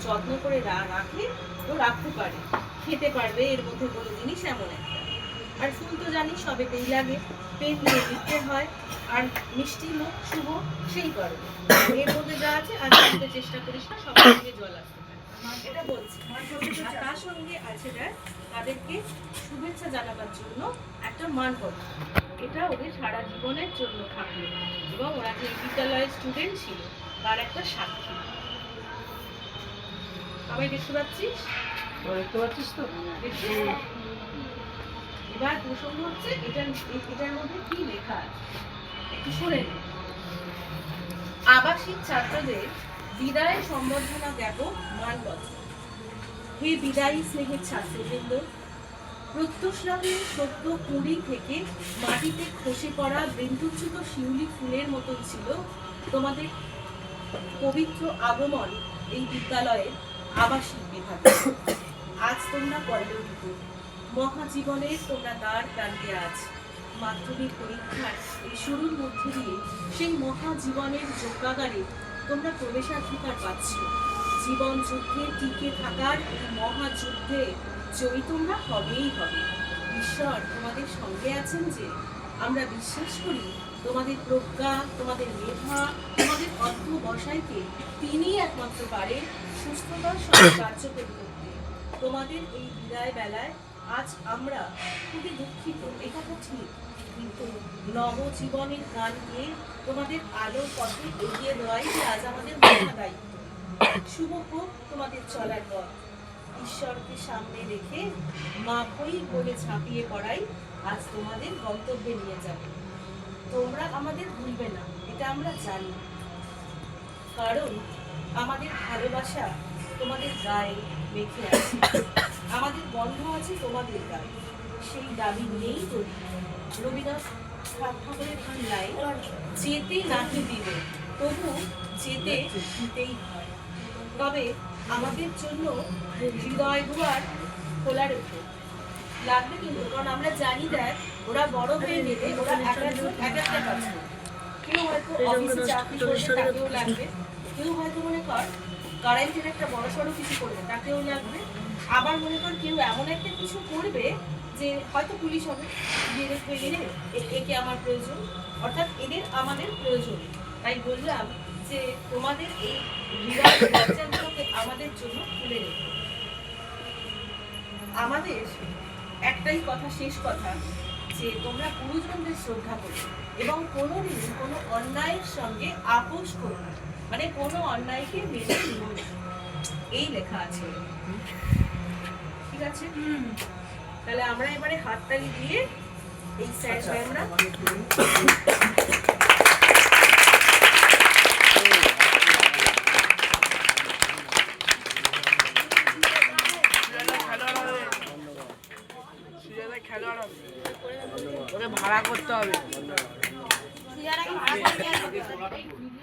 যত্ন করে রাখে তো রাখতে পারে, খেতে পারবে, এর মধ্যে কোনো জিনিস এমন একটা। আর ফুল তো জানি সবেতেই লাগে, পেট নিয়ে দিতে হয়, আর মিষ্টি মুখ শুভ সেই করবে। এর মধ্যে যা আছে আজকে চেষ্টা করিস না সবার সঙ্গে জল আসতে পারে, এটা বলছি। আর তার সঙ্গে আছে দেখ তাদেরকে শুভেচ্ছা জানাবার জন্য একটা মানপত্র, এটা ওদের সারা জীবনের জন্য থাকবে এবং ওরা যে বিদ্যালয়ের স্টুডেন্ট ছিল তার একটা সাক্ষী। সবাই দেখতে পাচ্ছিস? দেখতে পাচ্ছিস তো? এবার প্রসঙ্গ হচ্ছে এটার মধ্যে কি লেখা আছে একটু শুনে নে। আবাসিক ছাত্রদের বিদায় সম্বর্ধনা জ্ঞাপক মানপত্র। হে বিদায়ী স্নেহের ছাত্রবৃন্দ, প্রত্যুষলগ্নে সদ্য কুঁড়ি থেকে মাটিতে খসে পড়া বৃন্তুচ্যুত শিউলি ফুলের মতন ছিল তোমাদের পবিত্র আগমন এই বিদ্যালয়ের আবাসিক বিভাগে। আজ তোমরা পল্লবিত, মহাজীবনের তোমরা দ্বার প্রান্তে আজ। মাধ্যমিক পরীক্ষার এই শুরুর মধ্যে দিয়ে সেই মহাজীবনের যজ্ঞাগারে তোমরা প্রবেশাধিকার পাচ্ছ। জীবন যুদ্ধে টিকে থাকার এই মহাযুদ্ধে জয়ী তোমরা হবেই হবে। ঈশ্বর তোমাদের সঙ্গে আছেন যে, আমরা বিশ্বাস করি তোমাদের প্রজ্ঞা, তোমাদের মেধা, তোমাদের অধ্যবসায়কে তিনি একমাত্র পারেন সুস্থতার সঙ্গে কার্যকরী করতে। তোমাদের এই বিদায় বেলায় আজ আমরা খুবই দুঃখিত, এটা তো ঠিক, কিন্তু নবজীবনের গান গিয়ে তোমাদের আলোর পথে এগিয়ে দেওয়াই আজ আমাদের মহা দায়িত্ব। শুভ হোক তোমাদের চলার পথ। ঈশ্বরকে সামনে রেখে মাপই বলে ঝাঁপিয়ে পড়াই আজ তোমাদের গন্তব্যে নিয়ে যাবে। তোমরা আমাদের ভুলবে না, এটা আমরা জানি, কারণ আমাদের ভালোবাসা তোমাদের গায়ে মেখে আছে, আমাদের বন্ধ আছে তোমাদের গায়ে, সেই দাবি নিয়েই তৈরি। রবীন্দ্রনাথ ঠাকুরের লাইন, যেতে নাহি দিবে তবু যেতে দিতেই হয়। তবে আমাদের জন্য হৃদয় দুয়ার খোলা রেখো, লাগবে কিন্তু, কারণ আমরা জানি দেখ ওরা বড় হয়ে নেবে, ওরা এক একটা কাজ করবে। কেউ হয়তো অফিসে চাকরি করবে, তাকেও লাগবে। কেউ হয়তো মনে কর কারেন্টের একটা বড়সড় কিছু করবে, তাকেও লাগবে। আবার মনে কর কেউ এমন একটা কিছু করবে যে হয়তো পুলিশ হবে, দিয়ে দেখবে একে আমার প্রয়োজন, অর্থাৎ এদের আমাদের প্রয়োজন। তাই বললাম যে তোমাদের এই হৃদয় দরজাগুলোকে আমাদের জন্য খুলে রেখো। আমাদের একটাই কথা, শেষ কথা, যে তোমরা গুরুজনদের শ্রদ্ধা করো এবং কোনোদিন কোনো অন্যায়ের সঙ্গে আপোষ করো না, মানে কোনো অন্যায়কে মেনে নিও না, এই লেখা আছে। ঠিক আছে? তাহলে আমরা এবারে হাততালি দিয়ে এই স্যার ম্যামরা ওকে ভাড়া করতে হবে।